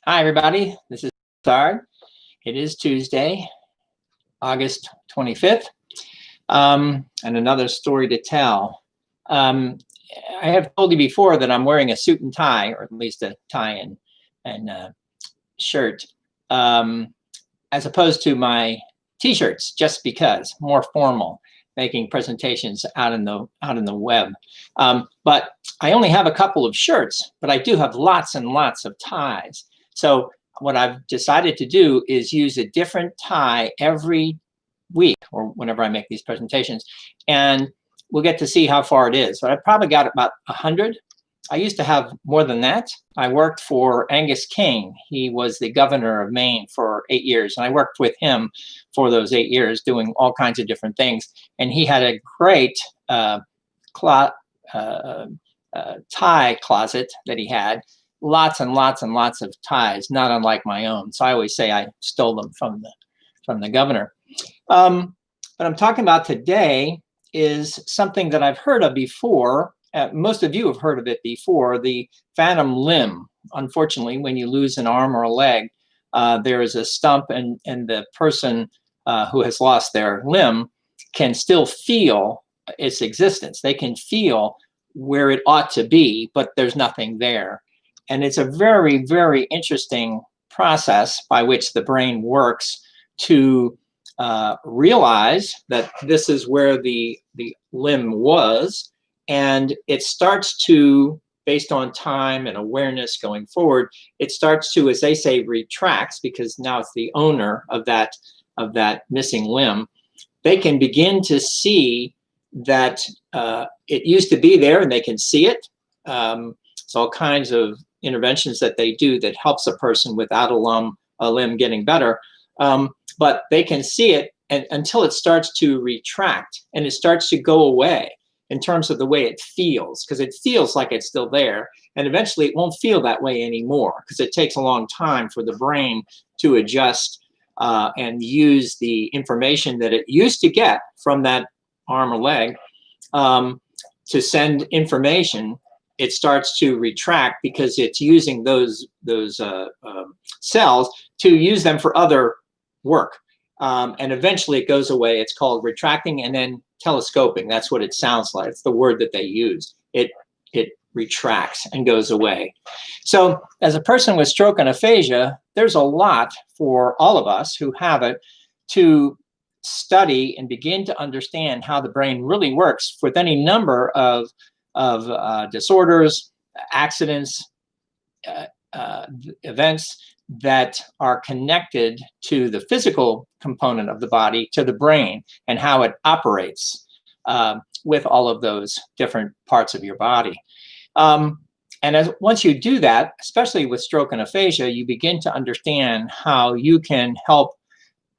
Hi, everybody. This is Sard. It is Tuesday, August 25th, and another story to tell. I have told you before that I'm wearing a suit and tie, or at least a tie and shirt, as opposed to my T-shirts, just because more formal, making presentations out in the web. But I only have a couple of shirts, but I do have lots and lots of ties. So what I've decided to do is use a different tie every week or whenever I make these presentations, and we'll get to see how far it is. But I probably got about 100. I used to have more than that. I worked for Angus King. He was the governor of Maine for 8 years, and I worked with him for those 8 years doing all kinds of different things. And he had a great tie closet that he had. Lots and lots and lots of ties, not unlike my own. So I always say I stole them from the governor. What I'm talking about today is something that I've heard of before. Most of you have heard of it before, the phantom limb. Unfortunately, when you lose an arm or a leg, there is a stump, and the person who has lost their limb can still feel its existence. They can feel where it ought to be, but there's nothing there. And it's a very, very interesting process by which the brain works to realize that this is where the limb was. And it starts to, based on time and awareness going forward, it starts to, as they say, retracts, because now it's the owner of that missing limb. They can begin to see that it used to be there, and they can see it. It's all kinds of interventions that they do that helps a person without a limb getting better. But they can see it until it starts to retract, and it starts to go away in terms of the way it feels, because it feels like it's still there. And eventually it won't feel that way anymore, because it takes a long time for the brain to adjust and use the information that it used to get from that arm or leg to send information. It starts to retract because it's using those cells to use them for other work. And eventually it goes away. It's called retracting and then telescoping. That's what it sounds like. It's the word that they use. It retracts and goes away. So as a person with stroke and aphasia, there's a lot for all of us who have it to study and begin to understand how the brain really works with any number of disorders, accidents, events that are connected to the physical component of the body, to the brain, and how it operates with all of those different parts of your body. And once you do that, especially with stroke and aphasia, you begin to understand how you can help,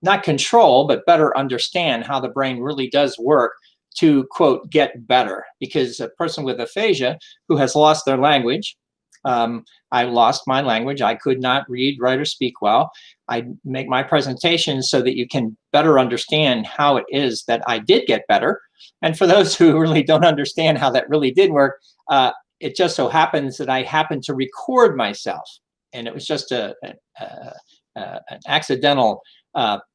not control, but better understand how the brain really does work to, quote, get better. Because a person with aphasia who has lost their language, I lost my language. I could not read, write, or speak well. I make my presentations so that you can better understand how it is that I did get better. And for those who really don't understand how that really did work, it just so happens that I happened to record myself. And it was just an accidental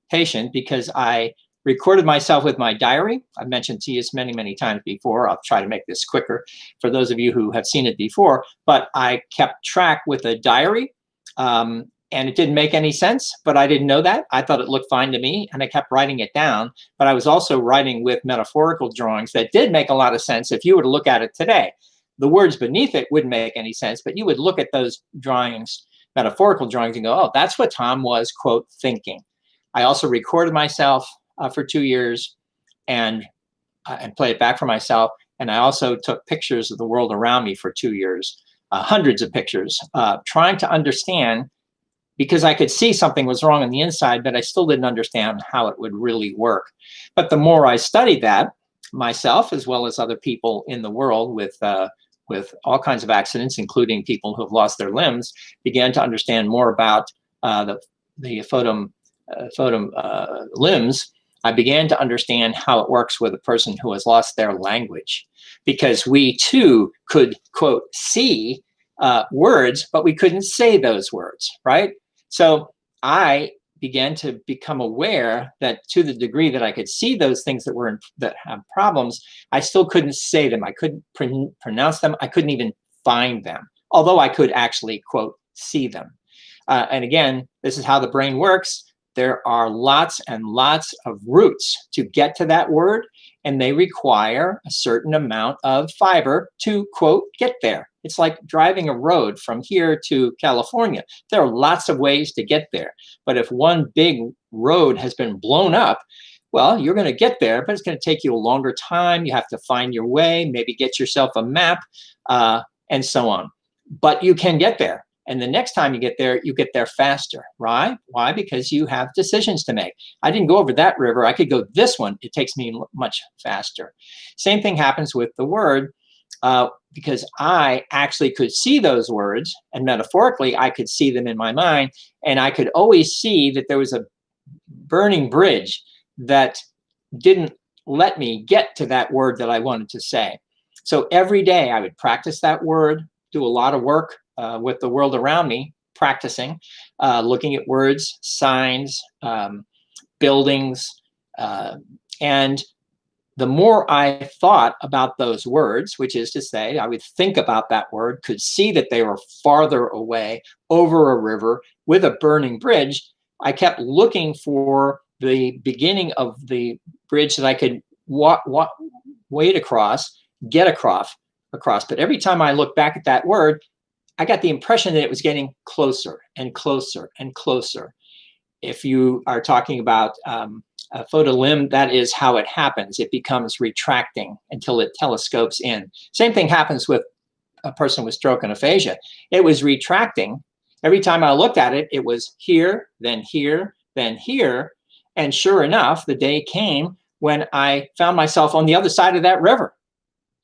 patient, because I recorded myself with my diary. I've mentioned to you this many, many times before. I'll try to make this quicker for those of you who have seen it before. But I kept track with a diary, and it didn't make any sense, but I didn't know that. I thought it looked fine to me, and I kept writing it down. But I was also writing with metaphorical drawings that did make a lot of sense if you were to look at it today. The words beneath it wouldn't make any sense, but you would look at those drawings, metaphorical drawings, and go, oh, that's what Tom was, quote, thinking. I also recorded myself for 2 years and played it back for myself. And I also took pictures of the world around me for 2 years, hundreds of pictures, trying to understand, because I could see something was wrong on the inside, but I still didn't understand how it would really work. But the more I studied that myself, as well as other people in the world with all kinds of accidents, including people who have lost their limbs, began to understand more about the photom limbs. I began to understand how it works with a person who has lost their language, because we too could, quote, see words, but we couldn't say those words, right? So I began to become aware that to the degree that I could see those things that have problems, I still couldn't say them. I couldn't pronounce them. I couldn't even find them, although I could actually, quote, see them. And again, this is how the brain works. There are lots and lots of routes to get to that word, and they require a certain amount of fiber to, quote, get there. It's like driving a road from here to California. There are lots of ways to get there. But if one big road has been blown up, well, you're going to get there, but it's going to take you a longer time. You have to find your way, maybe get yourself a map, and so on. But you can get there. And the next time you get there faster, right? Why? Because you have decisions to make. I didn't go over that river. I could go this one. It takes me much faster. Same thing happens with the word, because I actually could see those words, and metaphorically, I could see them in my mind, and I could always see that there was a burning bridge that didn't let me get to that word that I wanted to say. So every day I would practice that word, do a lot of work with the world around me, practicing, looking at words, signs, buildings, and the more I thought about those words, which is to say, I would think about that word, could see that they were farther away, over a river, with a burning bridge, I kept looking for the beginning of the bridge that I could wade across, get across. But every time I looked back at that word, I got the impression that it was getting closer and closer and closer. If you are talking about a photolimb, that is how it happens. It becomes retracting until it telescopes in. Same thing happens with a person with stroke and aphasia. It was retracting. Every time I looked at it, it was here, then here, then here. And sure enough, the day came when I found myself on the other side of that river.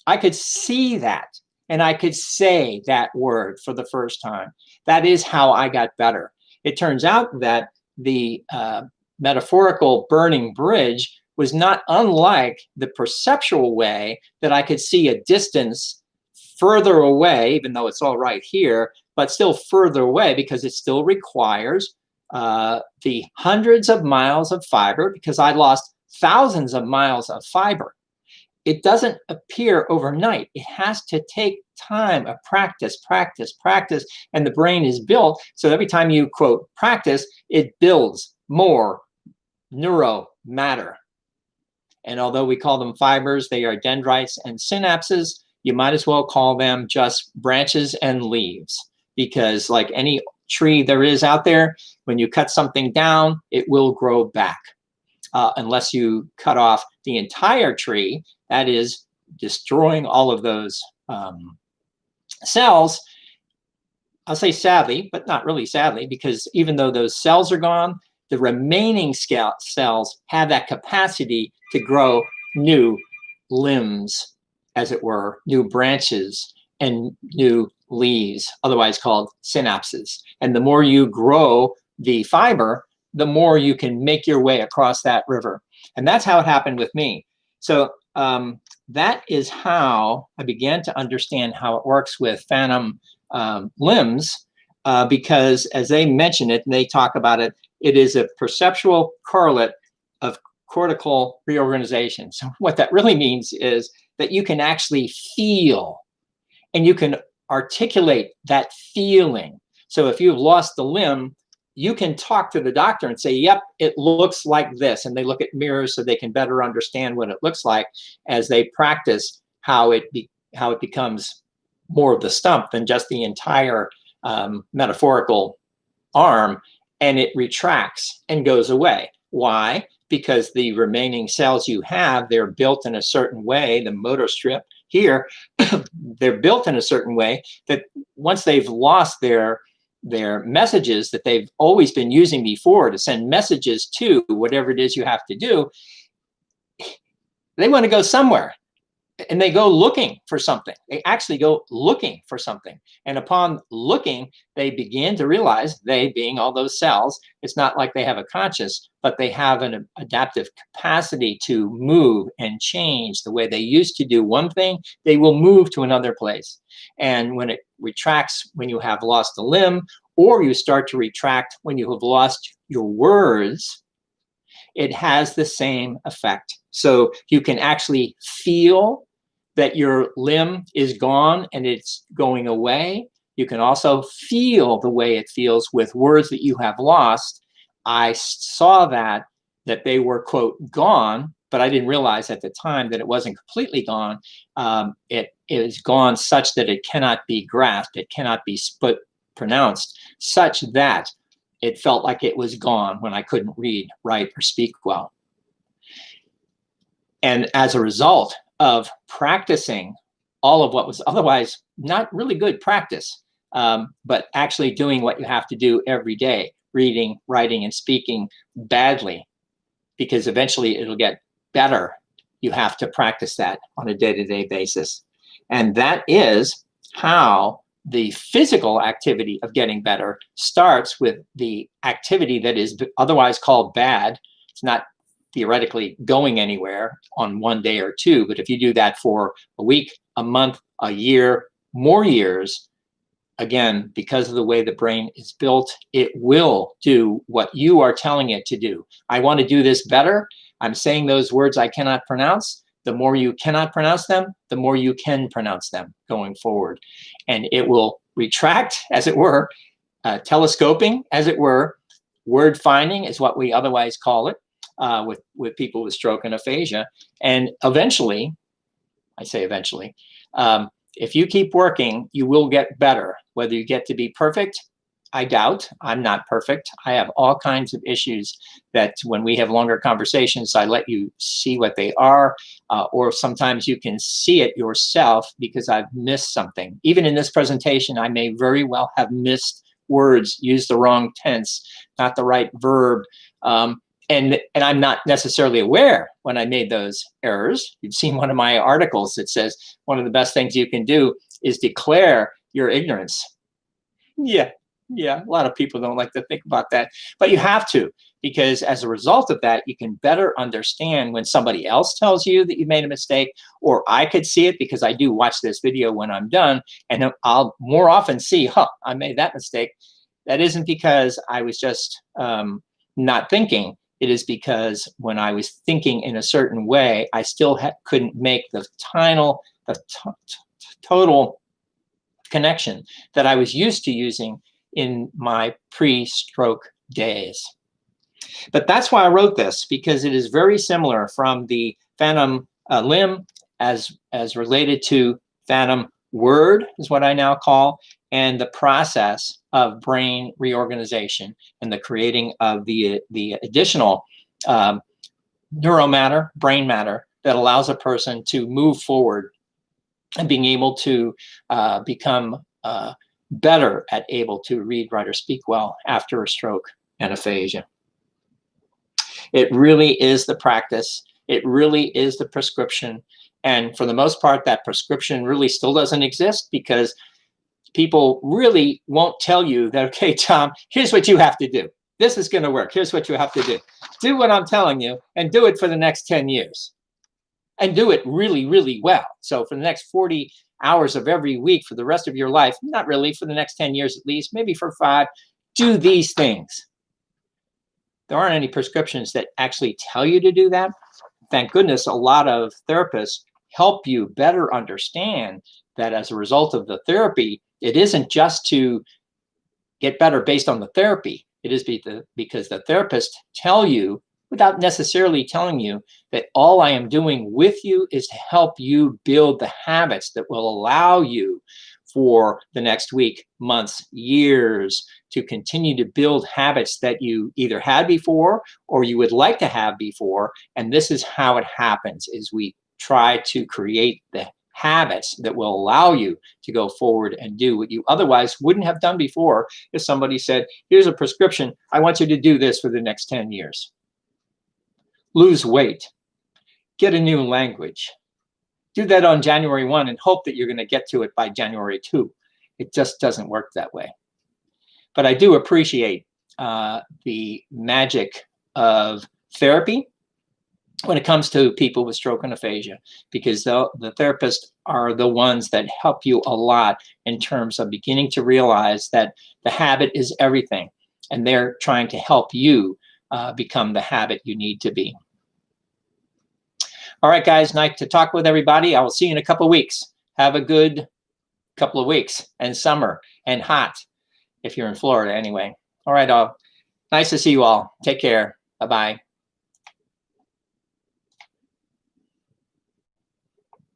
I could see that, and I could say that word for the first time. That is how I got better. It turns out that the metaphorical burning bridge was not unlike the perceptual way that I could see a distance further away, even though it's all right here, but still further away because it still requires the hundreds of miles of fiber, because I lost thousands of miles of fiber. It doesn't appear overnight. It has to take time of practice, and the brain is built. So every time you, quote, practice, it builds more neuro matter. And although we call them fibers, they are dendrites and synapses. You might as well call them just branches and leaves, because like any tree there is out there, when you cut something down, it will grow back. Unless you cut off the entire tree, that is destroying all of those cells. I'll say sadly, but not really sadly, because even though those cells are gone, the remaining cells have that capacity to grow new limbs, as it were, new branches and new leaves, otherwise called synapses. And the more you grow the fiber, the more you can make your way across that river. And that's how it happened with me. So that is how I began to understand how it works with phantom limbs, because as they mention it, and they talk about it, it is a perceptual correlate of cortical reorganization. So what that really means is that you can actually feel, and you can articulate that feeling. So if you've lost the limb, you can talk to the doctor and say, yep, it looks like this. And they look at mirrors so they can better understand what it looks like as they practice how it becomes more of the stump than just the entire metaphorical arm, and it retracts and goes away. Why? Because the remaining cells you have, they're built in a certain way, the motor strip here, they're built in a certain way that once they've lost their messages that they've always been using before to send messages to whatever it is you have to do, they want to go somewhere. and they go looking for something. They actually go looking for something. And upon looking, they begin to realize, they being all those cells, it's not like they have a conscious, but they have an adaptive capacity to move and change. The way they used to do one thing, they will move to another place. And when it retracts, when you have lost a limb, or you start to retract when you have lost your words, it has the same effect. So you can actually feel that your limb is gone and it's going away. You can also feel the way it feels with words that you have lost. I saw that they were, quote, gone, but I didn't realize at the time that it wasn't completely gone. It is gone such that it cannot be grasped. It cannot be pronounced, such that it felt like it was gone when I couldn't read, write, or speak well. And as a result of practicing all of what was otherwise not really good practice, but actually doing what you have to do every day, reading, writing, and speaking badly, because eventually it'll get better. You have to practice that on a day-to-day basis. And that is how the physical activity of getting better starts with the activity that is otherwise called bad. It's not theoretically going anywhere on one day or two, but if you do that for a week, a month, a year, more years, again, because of the way the brain is built, it will do what you are telling it to do. I want to do this better. I'm saying those words I cannot pronounce. The more you cannot pronounce them, the more you can pronounce them going forward. And it will retract, as it were, telescoping, as it were. Word finding is what we otherwise call it with people with stroke and aphasia. And eventually, I say eventually, if you keep working, you will get better. Whether you get to be perfect, I doubt. I'm not perfect. I have all kinds of issues that when we have longer conversations, I let you see what they are, or sometimes you can see it yourself because I've missed something. Even in this presentation, I may very well have missed words, used the wrong tense, not the right verb, and I'm not necessarily aware when I made those errors. You've seen one of my articles that says one of the best things you can do is declare your ignorance. Yeah, a lot of people don't like to think about that, but you have to, because as a result of that, you can better understand when somebody else tells you that you made a mistake, or I could see it because I do watch this video when I'm done, and I'll more often see, I made that mistake. That isn't because I was just not thinking. It is because when I was thinking in a certain way, I still couldn't make the total connection that I was used to using in my pre-stroke days. But that's why I wrote this, because it is very similar from the phantom limb as related to phantom word, is what I now call, and the process of brain reorganization and the creating of the additional neuromatter, brain matter, that allows a person to move forward and being able to become better at able to read, write, or speak well after a stroke and aphasia. It really is the practice. It really is the prescription. And for the most part, that prescription really still doesn't exist, because people really won't tell you that, okay, Tom, here's what you have to do. This is going to work. Here's what you have to do. Do what I'm telling you, and do it for the next 10 years. And do it really, really well. So for the next 40 hours of every week for the rest of your life, not really, for the next 10 years at least, maybe for 5, do these things. There aren't any prescriptions that actually tell you to do that. Thank goodness a lot of therapists help you better understand that as a result of the therapy, it isn't just to get better based on the therapy. It is because the therapists tell you, without necessarily telling you, that all I am doing with you is to help you build the habits that will allow you for the next week, months, years, to continue to build habits that you either had before or you would like to have before. And this is how it happens, is we try to create the habits that will allow you to go forward and do what you otherwise wouldn't have done before if somebody said, here's a prescription, I want you to do this for the next 10 years. Lose weight, get a new language, do that on January 1 and hope that you're going to get to it by January 2. It just doesn't work that way. But I do appreciate the magic of therapy when it comes to people with stroke and aphasia, because the therapists are the ones that help you a lot in terms of beginning to realize that the habit is everything, and they're trying to help you become the habit you need to be. All right, guys, nice to talk with everybody. I will see you in a couple of weeks. Have a good couple of weeks, and summer and hot if you're in Florida anyway. All right, all. Nice to see you all. Take care. Bye-bye.